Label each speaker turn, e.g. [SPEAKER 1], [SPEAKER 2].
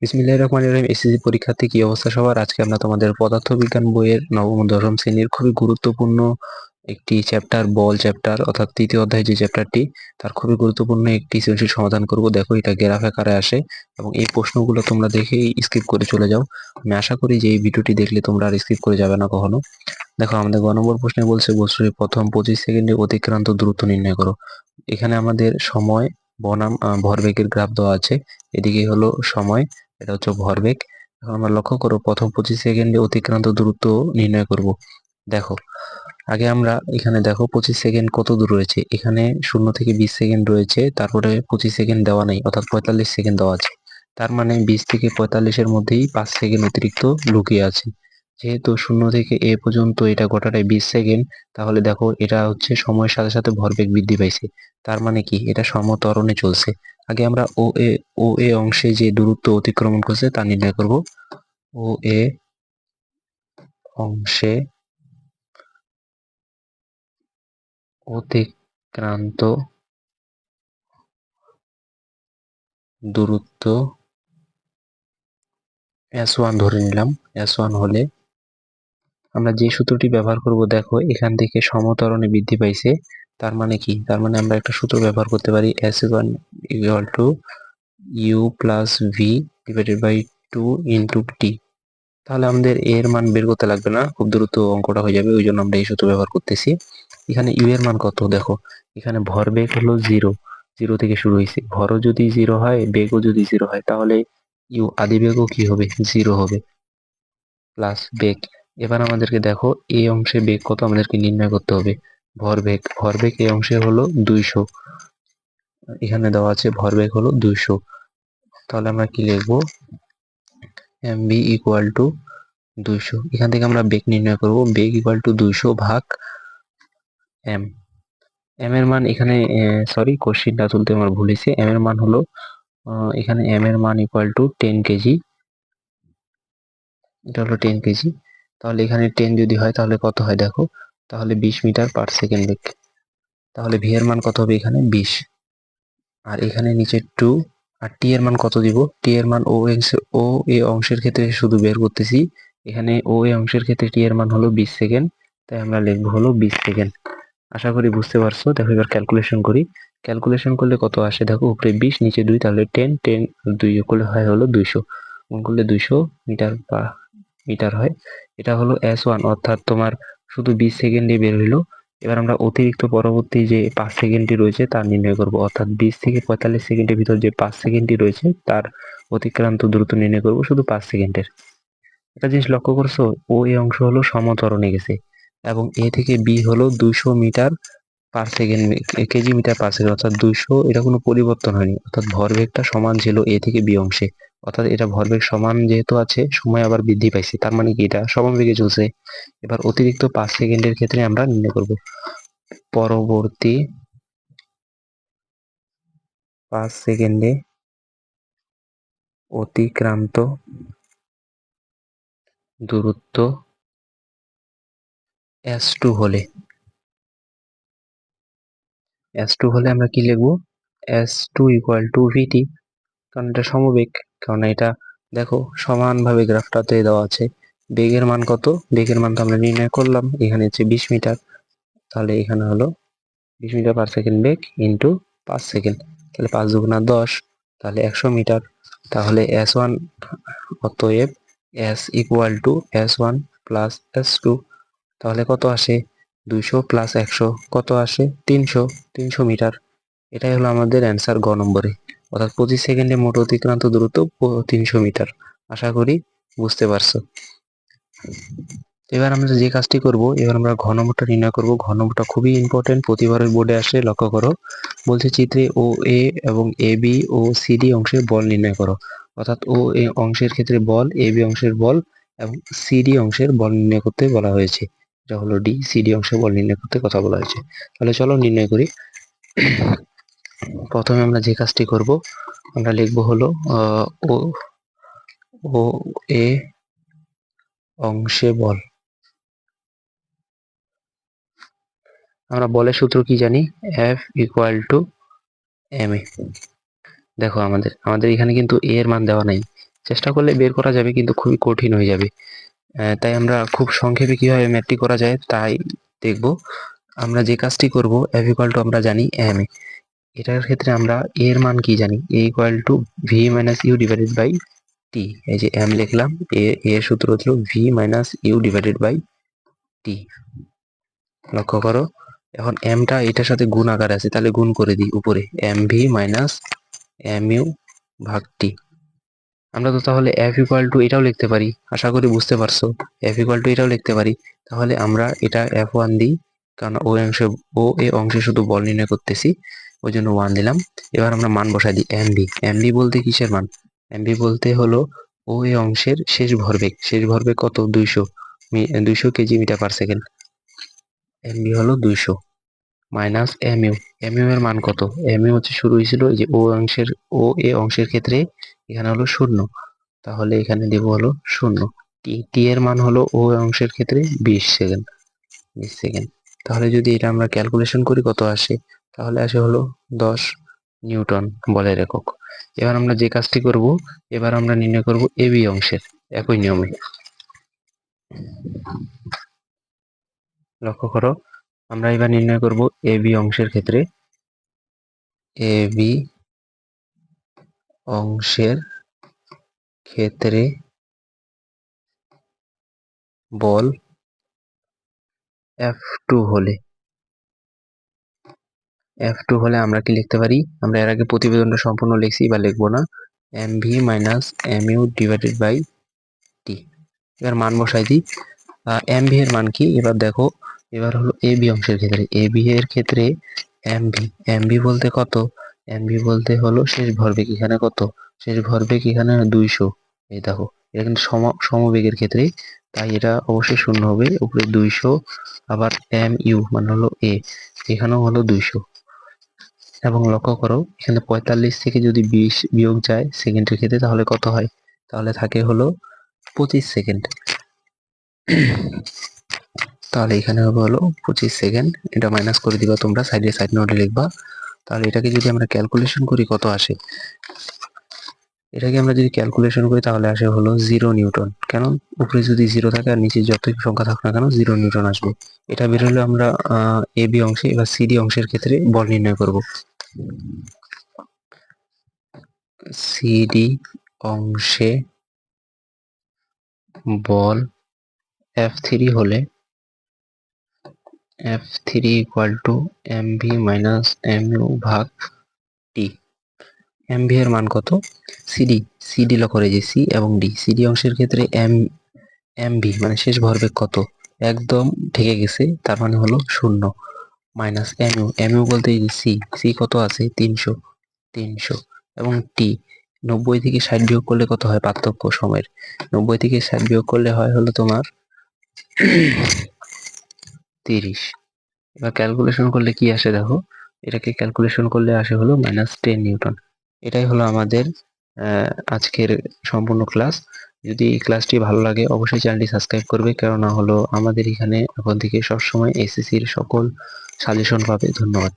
[SPEAKER 1] বিসমিল্লাহির রহমানির রহিম। এসএসসি পরীক্ষার্থী, কি অবস্থা সবার? আজকে আমরা তোমাদের পদার্থবিজ্ঞান বইয়ের নবম ও দশম শ্রেণীর খুবই গুরুত্বপূর্ণ একটি চ্যাপ্টার, বল চ্যাপ্টার অর্থাৎ তৃতীয় অধ্যায় যে চ্যাপ্টারটি, তার খুবই গুরুত্বপূর্ণ একটি সৃজনশীল সমাধান করব। দেখো, এটা গ্রাফ আকারে আসে এবং এই প্রশ্নগুলো তোমরা দেখেই স্কিপ করে চলে যাও। আমি আশা করি যে এই ভিডিওটি দেখলে তোমরা আর স্কিপ করে যাবে না কখনো। দেখো, আমাদের গ নম্বর প্রশ্নে বলছে বস্তুর প্রথম 25 সেকেন্ডে অতিক্রান্ত দূরত্ব নির্ণয় করো। এখানে আমাদের সময় বনাম ভরবেগের গ্রাফ দেওয়া আছে। এদিকে হলো সময়, এটা হচ্ছে ভরবেগ। এখন আমরা লক্ষ্য করো, প্রথম 25 সেকেন্ডে অতিক্রান্ত দূরত্ব নির্ণয় করব। দেখো, আগে আমরা এখানে দেখো 25 সেকেন্ড কত দূর রয়েছে। এখানে 0 থেকে 20 সেকেন্ড রয়েছে, তারপরে 25 সেকেন্ড দেওয়া নেই, অর্থাৎ 45 সেকেন্ড দেওয়া আছে। তার মানে 20 থেকে 45 এর মধ্যেই 5 সেকেন্ড অতিরিক্ত লুকিয়ে আছে। যেহেতু 0 থেকে এ পর্যন্ত এটা গোটাটাই 20 সেকেন্ড, তাহলে দেখো এটা হচ্ছে সময়ের সাথে সাথে ভরবেগ বৃদ্ধি পাইছে। তার মানে কি, এটা সমত্বরণে চলছে। আগে আমরা ও এ অংশে যে দূরত্ব অতিক্রমণ করছে তা নির্ণয় করব। ও এ অংশে অতিক্রান্ত দূরত্ব S1 ধরে নিলাম। S1 হলে আমরা যে সূত্রটি ব্যবহার করব, দেখো এখান থেকে সমত্বরণে বৃদ্ধি পাইছে। তার মানে কি, তার মানে আমরা একটা সূত্র ব্যবহার করতে পারি, S1 equal to u plus v divided by 2 into t. তাহলে আমাদের এর মান বের করতে লাগবে না, খুব দ্রুত অঙ্কটা হয়ে যাবে, ওই জন্য আমরা এই সূত্র ব্যবহার করতেছি। এখানে ইউ এর মান কত? দেখো, এখানে ভরবেগ হলো জিরো, জিরো থেকে শুরু হয়েছে। ভরও যদি জিরো হয়, বেগও যদি জিরো হয়, তাহলে ইউ আদিবেগও কি হবে? জিরো হবে, প্লাস বেগ। এবার আমাদেরকে দেখো, এই অংশে বেগ কত আমাদেরকে নির্ণয় করতে হবে। ভরবেগ, ভরবেগ এই অংশে হলো 200, এখানে দেওয়া আছে ভরবেগ হলো 200। তাহলে আমরা কি লিখবো? M v equal to 200। এখান থেকে আমরা বেগ নির্ণয় করব, বেগ ইকুয়াল টু 200 ভাগ এম। এম এর মান এখানে, সরি, কোশ্চিনটা তুলতে আমার ভুল হয়েছে। এম এর মান হলো এখানে এম এর মান ইকুয়াল টু 10 কেজি। এটা হলো 10 কেজি। তাহলে এখানে 10 যদি হয় তাহলে কত হয় দেখো, তাহলে 20 মিটার পার সেকেন্ড বেগ। তাহলে ভি এর মান কত হবে? এখানে 20। আর এখানে নিচে 2। আর টি এর মান কত দিব? টি এর মান ও এ অংশের ক্ষেত্রে শুধু বের করতেছি। এখানে ও এ অংশের ক্ষেত্রে টি এর মান হলো 20 সেকেন্ড, তাই আমরা লিখবো হলো 20 সেকেন্ড। আশা করি বুঝতে পারছো। দেখো, এবার ক্যালকুলেশন করি। ক্যালকুলেশন করলে কত আসে দেখো, উপরে 20 নিচে 2, তাহলে 10, 10 2 করলে হয় হলো 200। গুণ করলে 200 মিটার বা মিটার হয়। এটা হলো S1, অর্থাৎ তোমার শুধু 20 সেকেন্ডে বের হইলো। এবার আমরা অতিরিক্ত পরবর্তী যে 5 সেকেন্ডটি রয়েছে তা নির্ণয় করব, অর্থাৎ 20 থেকে 45 সেকেন্ডের ভিতর যে 5 সেকেন্ডটি রয়েছে তার অতিক্রান্ত দূরত্ব নির্ণয় করব শুধু 5 সেকেন্ডের। একটা জিনিস লক্ষ্য করছো, ও এই অংশ হলো সমত্বরণে গেছে এবং এ থেকে বি হলো 200 metre per second, kg metre per second, অর্থাৎ 200, এটা কোনো পরিবর্তন হয়নি। অর্থাৎ ভরবেগটা সমান ছিল এ থেকে বি অংশে। অর্থাৎ এটা ভরবেগ সমান যেহেতু আছে, সময় আবার বৃদ্ধি পাইছে, তার মানে কি এটা সমাবেগে চলছে। এবার অতিরিক্ত 5 সেকেন্ডের ক্ষেত্রে আমরা নির্ণয় করব পরবর্তী 5 সেকেন্ডে অতিক্রান্ত দূরত্ব S2 হলে। S2 হলে আমরা কি লিখবো? S2 ইকুয়াল টু ভিটি, কারণ এটা সমবেগ। কারণ এটা দেখো সমানভাবে গ্রাফটাতে দেওয়া আছে। বেগের মান কত? বেগের মান তো আমরা নির্ণয় করলাম, এখানে হচ্ছে 20 মিটার। তাহলে এখানে হলো 20 মিটার পার সেকেন্ড বেগ ইন্টু 5 সেকেন্ড, তাহলে 5 দুগুণা 10, তাহলে 100 মিটার। তাহলে S1, অতএব S equal to S1 plus S2। তাহলে কত আসে? 200 প্লাস 100 কত আসে? 300, 300 মিটার। এটাই হলো আমাদের অ্যান্সার গ নম্বরে, অর্থাৎ 25 সেকেন্ডে মোট অতিক্রান্ত দূরত্ব 300 মিটার। আশা করি বুঝতে পারছো। এবার আমরা যে কাজটি করব, এবার আমরা ঘ নম্বরটা নির্ণয় করব। ঘ নম্বরটা খুবই ইম্পর্টেন্ট, প্রতিবারের বোর্ডে আসে, লক্ষ্য করো। বলছে চিত্রে ও এ এবং A B O C D অংশের বল নির্ণয় করো। অর্থাৎ ও এ অংশের ক্ষেত্রে বল, এ বি অংশের বল এবং সি ডি অংশের বল নির্ণয় করতে বলা হয়েছে। এটা হলো ডি, সি ডি অংশের বল নির্ণয় করতে কথা বলা হয়েছে। তাহলে চলো নির্ণয় করি। প্রথমে আমরা যে কাজটি করব, আমরা লিখব হলো ও ও এ অংশে বল। আমরা বলের সূত্র কি জানি? F equal to M A. দেখো, আমাদের এখানে কিন্তু এ এর মান দেওয়া নাই, চেষ্টা করলে বের করা যাবে কিন্তু খুবই কঠিন হয়ে যাবে। তাই আমরা খুব সংক্ষেপে কিভাবে ম্যাথটি করা যায় তাই দেখব। আমরা যে কাজটি করব f ইকুয়াল টু আমরা জানি m, এটার ক্ষেত্রে আমরা a এর মান কি জানি, a equal to v minus u divided by t. এই যে m লিখলাম, a এর সূত্র হলো v minus u divided by t. লক্ষ্য করো, এখন mটা এটার সাথে গুণ আকারে আছে, তাহলে গুণ করে দিই উপরে mv মাইনাস mu ভাগ টি। আমরা তো তাহলে f ইকুয়াল টু এটাও লিখতে পারি, আশা করি বুঝতে পারছো। f ইকুয়াল টু এটাও লিখতে পারি, তাহলে আমরা এটা f1 দিই, কারণ ও এ অংশে শুধু বল নির্ণয় করতেছি, ওই জন্য 1 দিলাম। এবার আমরা মান বসাই দিই mv। mv বলতে কিসের মান? mv বলতে হলো ও এ অংশের শেষ ভরবেগ। শেষ ভরবেগ কত? 200 kg metre per second. mv হলো 200 মাইনাস mu। mu এর মান কত? mu হচ্ছে শুরু হয়েছিল এই যে ও এ অংশের ক্ষেত্রে, এখানে হলো 0, তাহলে এখানে দেব হলো 0। টি এর মান হলো ও অংশের ক্ষেত্রে 20 সেকেন্ড। 20 সেকেন্ড। তাহলে যদি এটা আমরা ক্যালকুলেশন করি কত আসে, তাহলে আসে হলো 10 নিউটন বলের একক। এবার আমরা যে কাজটি করব, এবার আমরা নির্ণয় করব এ বি অংশের একই নিয়মে। লক্ষ্য করো, আমরা এবার নির্ণয় করব এ বি অংশের ক্ষেত্রে, এ বি অংশের ক্ষেত্রে বল F2 হলে, F2 হলে আমরা কি লিখতে পারি? আমরা এর আগে প্রতিবেদনটা সম্পূর্ণ লিখছি বা লিখবো না। mv minus mu divided by t. এবার মান বসাই দিই। mv এর মান কি এবার দেখো, এবার হলো এ বি অংশের ক্ষেত্রে, এ বি এর ক্ষেত্রে mv। mv বলতে কত? mv বলতে হলো শেষ ভরবেগ, এখানে কত? শেষ ভরবেগ এখানে 200। এই দেখো, এটা কিন্তু সমবেগের ক্ষেত্রে, তাই এটা অবশ্যই শূন্য হবে। উপরে 200, আবার mu মানে হলো a, এখানেও হলো 200। এবং লক্ষ্য করো, এখানে 45 থেকে যদি 20 বিয়োগ যায় সেকেন্ডের ক্ষেত্রে, তাহলে কত হয়? তাহলে থাকে হলো 25 সেকেন্ড। তাহলে এখানে হবে হলো 25 সেকেন্ড। এটা মাইনাস করে দিবা তোমরা, সাইড নোটে লিখবা। তাহলে এটাকে যদি আমরা ক্যালকুলেশন করি কত আসে, এটাকে আমরা যদি ক্যালকুলেশন করি তাহলে আসে হলো 0 নিউটন। কেন? উপরে যদি 0 থাকে আর নিচে যতই সংখ্যা থাকুক না কেন 0 নিউটন আসবে। এটা বের হলে আমরা এ বি অংশে, এবার সিডি অংশের ক্ষেত্রে বল নির্ণয় করব। সিডি অংশে বল F3 হলে F3 equal to mv minus mu ভাগ টি। mv এর মান কত? সিডি লক্ষ্য করে যে সি এবং ডি, সিডি অংশের ক্ষেত্রে mv মানে শেষ ভরবেগ কত? একদম ঠেকে গেছে, তার মানে হলো 0, মাইনাস mu বলতে সি কত আছে? 300 এবং টি 90 থেকে 60 বিয়োগ করলে কত হয়? পার্থক্য সময়ের 90 থেকে 60 বিয়োগ করলে হয় হলো তোমার 30। এবার ক্যালকুলেশন করলে কি আসে দেখো, এটাকে ক্যালকুলেশন করলে আসে হলো -10 নিউটন। এটাই হলো আমাদের আজকের সম্পূর্ণ ক্লাস। যদি এই ক্লাসটি ভালো লাগে অবশ্যই চ্যানেলটি সাবস্ক্রাইব করবে, কেননা হলো আমাদের এখানে এখন থেকে সবসময় এসএসসির সকল সাজেশন পাবে। ধন্যবাদ।